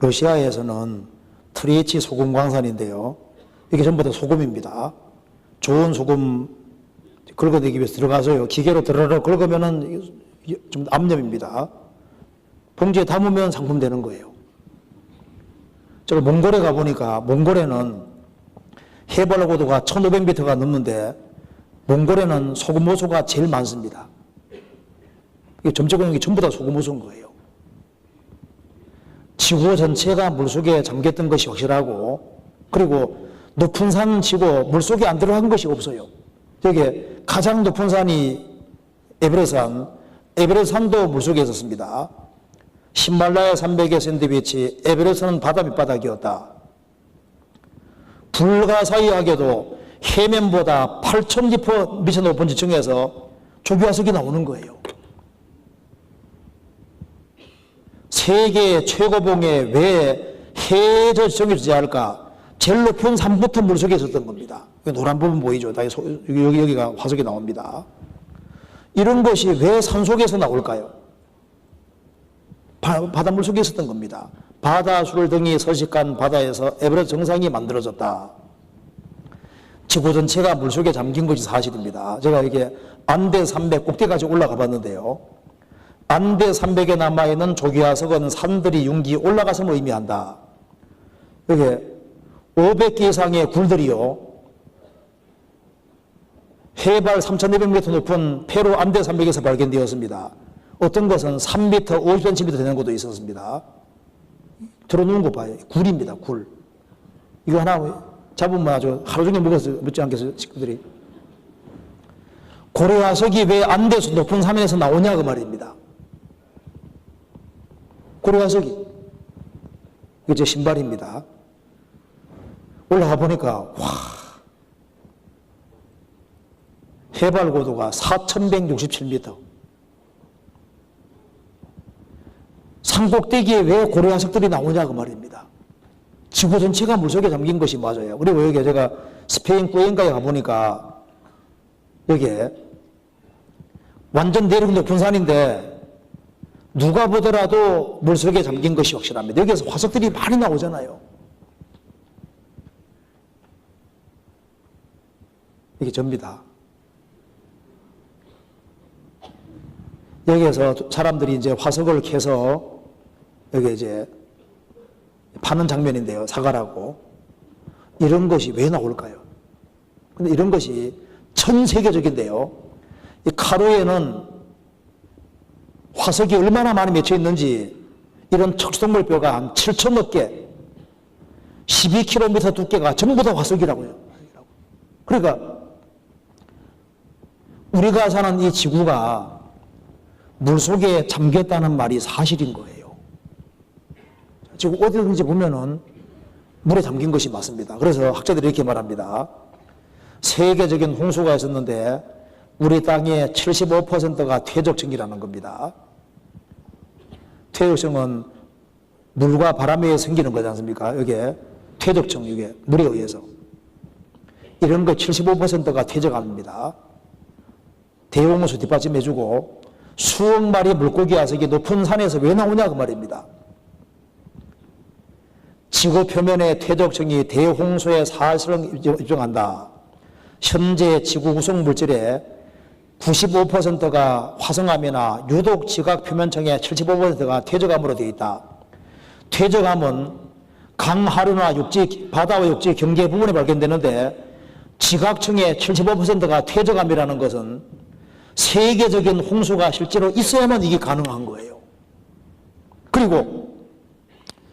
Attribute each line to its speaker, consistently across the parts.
Speaker 1: 러시아에서는 트리에치 소금 광산인데요. 이게 전부 다 소금입니다. 좋은 소금 긁어내기 위해서 들어가서요. 기계로 드르르 긁으면은 좀 암염입니다. 봉지에 담으면 상품 되는 거예요. 제가 몽골에 가보니까 몽골에는 해발 고도가 1500m가 넘는데 몽골에는 소금 호수가 제일 많습니다. 이게 점적은 게 전부 다 소금 호수인 거예요. 지구 전체가 물속에 잠겼던 것이 확실하고, 그리고 높은 산 치고 물속에 안 들어간 것이 없어요. 여기 가장 높은 산이 에베레스트산, 에베레스트산도 물속에 있었습니다. 히말라야 산맥의 샌드위치, 에베레스트는 바다 밑바닥이었다. 불가사의하게도 해면보다 8,000m 높은 지층에서 조기화석이 나오는 거예요. 세계 최고봉에 왜 해저 지층이 존재할까? 제일 높은 산부터 물속에 있었던 겁니다. 노란 부분 보이죠? 여기가 화석이 나옵니다. 이런 것이 왜 산속에서 나올까요? 바닷물 속에 있었던 겁니다. 바다술 등이 서식한 바다에서 에베레스트 정상이 만들어졌다. 지구 전체가 물속에 잠긴 것이 사실입니다. 제가 이게 안데 산맥 꼭대기까지 올라가 봤는데요. 안데 산맥에 남아있는 조기화석은 산들이 융기 올라가서 의미한다. 여기 500개 이상의 굴들이요, 해발 3,200m 높은 페루 안데 산맥에서 발견되었습니다. 어떤 것은 3m, 50cm 되는 것도 있었습니다. 들어놓은 거 봐요. 굴입니다, 굴. 이거 하나 잡으면 아주 하루 종일 먹어서 먹지 않겠어요, 식구들이. 고래화석이 왜 안데서 높은 산에서 나오냐, 그 말입니다. 고래화석이. 이게 제 신발입니다. 올라가 보니까, 와. 해발 고도가 4,167m. 산꼭대기에 왜 고래화석들이 나오냐, 그 말입니다. 지구 전체가 물속에 잠긴 것이 맞아요. 그리고 여기 제가 스페인 꾸엔가에 가보니까 여기에 완전 내륙 높은 산인데 누가 보더라도 물속에 잠긴 것이 확실합니다. 여기에서 화석들이 많이 나오잖아요. 이게 접니다. 여기에서 사람들이 이제 화석을 캐서 여기 이제 파는 장면인데요. 사과라고. 이런 것이 왜 나올까요? 근데 이런 것이 전 세계적인데요. 이 카루에는 화석이 얼마나 많이 맺혀 있는지 이런 척수동물뼈가 한 7,000여 개, 12km 두께가 전부 다 화석이라고요. 그러니까 우리가 사는 이 지구가 물속에 잠겼다는 말이 사실인 거예요. 지금 어디든지 보면은 물에 잠긴 것이 맞습니다. 그래서 학자들이 이렇게 말합니다. 세계적인 홍수가 있었는데 우리 땅의 75%가 퇴적층이라는 겁니다. 퇴적층은 물과 바람에 의해 생기는 거지 않습니까? 이게 퇴적층, 이게 물에 의해서. 이런 거 75%가 퇴적합니다. 대홍수 뒷받침해주고 수억 마리 물고기 화석이 높은 산에서 왜 나오냐, 그 말입니다. 지구 표면의 퇴적층이 대홍수의 사실을 입증한다. 현재 지구 구성 물질의 95%가 화성암이나 유독 지각 표면층의 75%가 퇴적암으로 되어 있다. 퇴적암은 강하류나 육지, 바다와 육지 경계 부분에 발견되는데 지각층의 75%가 퇴적암이라는 것은 세계적인 홍수가 실제로 있어야만 이게 가능한 거예요. 그리고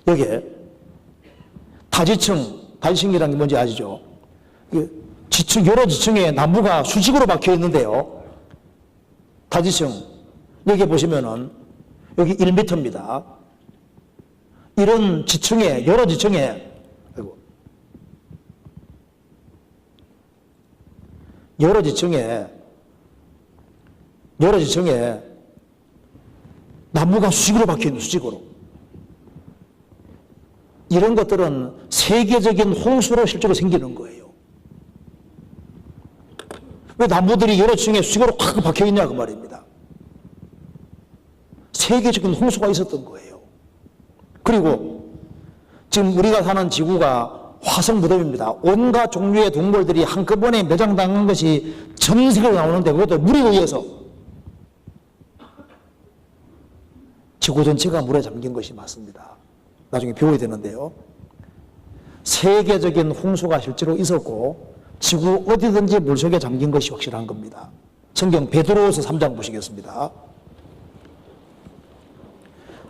Speaker 1: 여기에 다지층이라는 게 뭔지 아시죠? 지층, 여러 지층에 나무가 수직으로 박혀 있는데요. 다지층, 여기 보시면은 여기 1m입니다. 이런 지층에, 여러 지층에, 여러 지층에 나무가 수직으로 박혀 있는, 수직으로. 이런 것들은 세계적인 홍수로 실제로 생기는 거예요. 왜 나무들이 여러 층에 수직으로 꽉 박혀 있냐, 그 말입니다. 세계적인 홍수가 있었던 거예요. 그리고 지금 우리가 사는 지구가 화성 무덤입니다. 온갖 종류의 동물들이 한꺼번에 매장당한 것이 전 세계로 나오는데 그것도 물에 의해서 지구 전체가 물에 잠긴 것이 맞습니다. 나중에 배워야 되는데요. 세계적인 홍수가 실제로 있었고 지구 어디든지 물속에 잠긴 것이 확실한 겁니다. 성경 베드로후서 3장 보시겠습니다.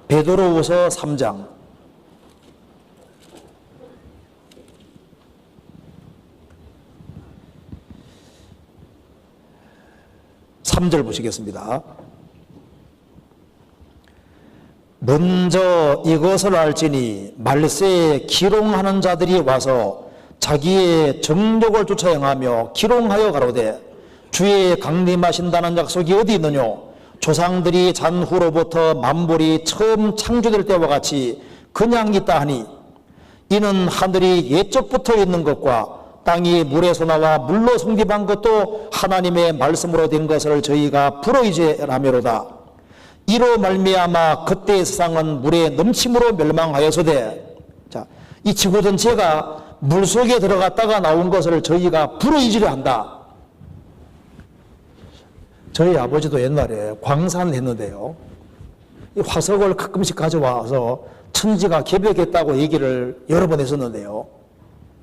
Speaker 1: 베드로후서 3장 3절 보시겠습니다. 먼저 이것을 알지니 말세에 기롱하는 자들이 와서 자기의 정욕을 쫓아 행하며 기롱하여 가로되 주의 강림하신다는 약속이 어디 있느냐. 조상들이 잔 후로부터 만물이 처음 창조될 때와 같이 그냥 있다 하니 이는 하늘이 예적부터 있는 것과 땅이 물에서 나와 물로 성립한 것도 하나님의 말씀으로 된 것을 저희가 불의죄라며로다. 이로 말미암아 그때의 세상은 물의 넘침으로 멸망하여서되, 자, 이 지구 전체가 물속에 들어갔다가 나온 것을 저희가 불의죄를 한다. 저희 아버지도 옛날에 광산 했는데요, 이 화석을 가끔씩 가져와서 천지가 개벽했다고 얘기를 여러 번 했었는데요,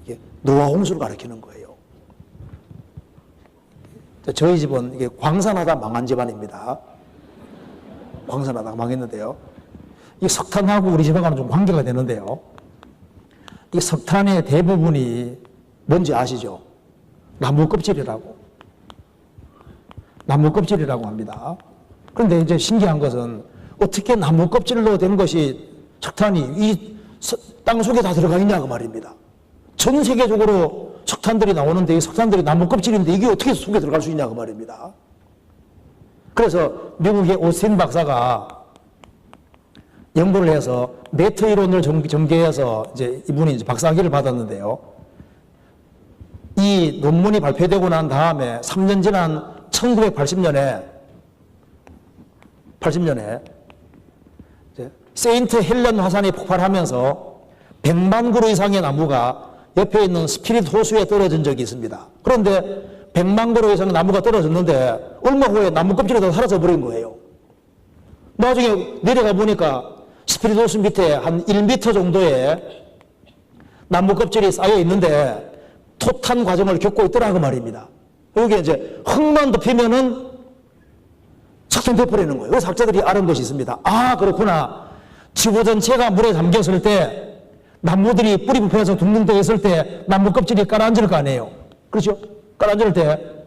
Speaker 1: 이게 노아 홍수를 가리키는 거예요. 저희 집은 이게 광산하다 망한 집안입니다. 광산하다 망했는데요, 이 석탄하고 우리 집하고는 좀 관계가 되는데요, 이 석탄의 대부분이 뭔지 아시죠? 나무 껍질이라고 합니다. 그런데 이제 신기한 것은 어떻게 나무 껍질로 된 것이 석탄이 이 땅 속에 다 들어가 있냐 그 말입니다. 전 세계적으로 석탄들이 나오는데 이 석탄들이 나무 껍질인데 이게 어떻게 속에 들어갈 수 있냐 그 말입니다. 그래서 미국의 오스틴 박사가 연구를 해서 매트 이론을 전개해서 이제 이분이 이제 박사학위를 받았는데요, 이 논문이 발표되고 난 다음에 3년 지난 1980년에 세인트 헬렌 화산이 폭발하면서 100만 그루 이상의 나무가 옆에 있는 스피릿 호수에 떨어진 적이 있습니다. 그런데 100만 그루 이상의 나무가 떨어졌는데 얼마 후에 나무 껍질이 다 사라져 버린 거예요. 나중에 내려가 보니까 스피릿 호수 밑에 한 1m 정도의 나무 껍질이 쌓여 있는데 토탄 과정을 겪고 있더라 그 말입니다. 여기 이제 흙만 덮이면은 석탄돼 버리는 거예요. 그래서 학자들이 알은 것이 있습니다. 아, 그렇구나. 지구 전체가 물에 잠겼을 때 나무들이 뿌리 부풀어서 둥둥 있을 때 나무 껍질이 깔아앉을 거 아니에요. 그렇죠? 깔아앉을 때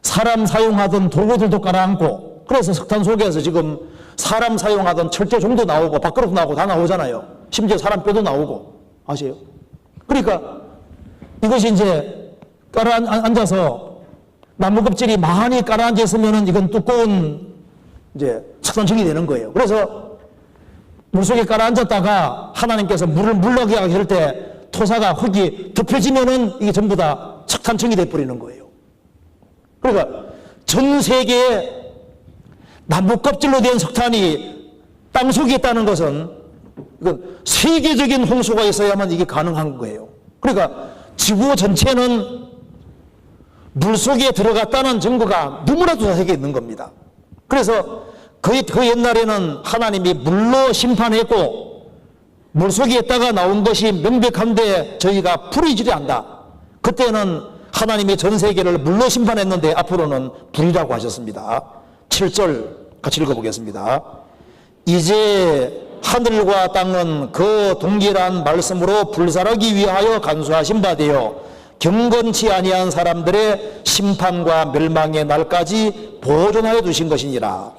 Speaker 1: 사람 사용하던 도구들도 깔아앉고, 그래서 석탄 속에서 지금 사람 사용하던 철제종도 나오고 밥그릇도 나오고 다 나오잖아요. 심지어 사람 뼈도 나오고. 아세요? 그러니까 이것이 이제 깔아앉아서 나무 껍질이 많이 깔아앉아 있으면은 이건 두꺼운 이제 석탄층이 되는 거예요. 그래서 물속에 깔아앉았다가 하나님께서 물을 물러게 하실 때 토사가 흙이 덮여지면은 이게 전부 다 석탄층이 돼버리는 거예요. 그러니까 전 세계에 나무 껍질로 된 석탄이 땅 속에 있다는 것은 이건 세계적인 홍수가 있어야만 이게 가능한 거예요. 그러니까 지구 전체는 물속에 들어갔다는 증거가 너무나도 세계에 있는 겁니다. 그래서 그 옛날에는 하나님이 물로 심판했고 물속에 있다가 나온 것이 명백한데 저희가 불의질이한다. 그때는 하나님이 전 세계를 물로 심판했는데 앞으로는 불이라고 하셨습니다. 7절 같이 읽어보겠습니다. 이제 하늘과 땅은 그 동일한 말씀으로 불살하기 위하여 간수하신 바 되어 경건치 아니한 사람들의 심판과 멸망의 날까지 보존하여 두신 것이니라.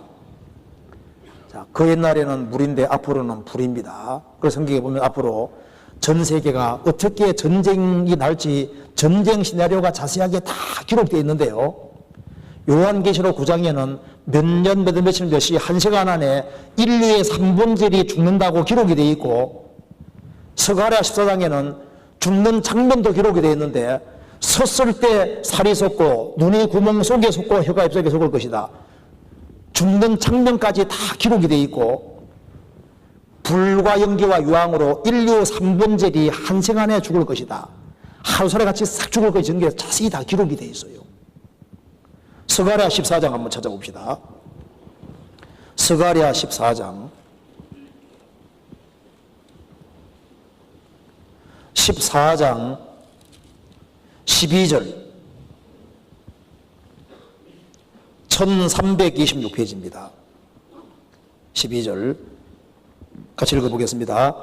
Speaker 1: 자, 그 옛날에는 물인데 앞으로는 불입니다. 그래서 성경에 보면 앞으로 전 세계가 어떻게 전쟁이 날지 전쟁 시나리오가 자세하게 다 기록되어 있는데요, 요한계시록 9장에는 몇 년, 몇 며칠, 몇 시, 1시간 안에 인류의 3분절이 죽는다고 기록이 되어 있고, 스가랴 14장에는 죽는 장면도 기록이 되어 있는데 섰을 때 살이 솟고 눈이 구멍 속에 솟고 혀가 입속에 솟을 것이다. 죽는 장면까지 다 기록이 되어 있고, 불과 연기와 유황으로 인류 3분절이 한 시간에 죽을 것이다. 하루살이 같이 싹 죽을 것이 전게 자세히 다 기록이 되어 있어요. 스가랴 14장 한번 찾아봅시다. 스가랴 14장 12절 1326페이지입니다. 12절 같이 읽어보겠습니다.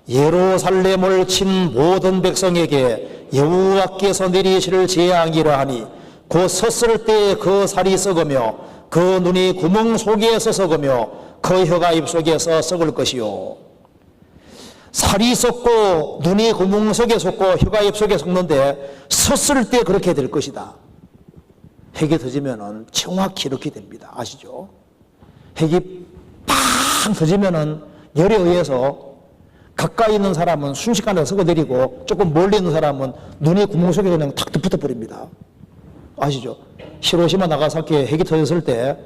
Speaker 1: 예루살렘을 친 모든 백성에게 여호와께서 내리실 재앙이라 하니 곧 섰을 때 그 살이 썩으며 그 눈이 구멍 속에서 썩으며 그 혀가 입속에서 썩을 것이요. 살이 썩고 눈이 구멍 속에 썩고 혀가 입속에 썩는데 섰을 때 그렇게 될 것이다. 핵이 터지면은 정확히 이렇게 됩니다. 아시죠? 핵이 팡 터지면은 열에 의해서 가까이 있는 사람은 순식간에 썩어내리고 조금 멀리 있는 사람은 눈이 구멍 속에 그냥 탁 붙어버립니다. 아시죠? 히로시마 나가사키에 핵이 터졌을 때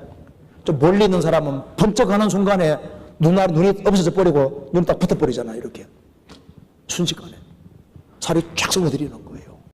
Speaker 1: 좀 멀리 있는 사람은 번쩍하는 순간에 눈이 없어져 버리고 눈 딱 붙어버리잖아요. 이렇게 순식간에 살이 쫙 썩어내리는 거예요.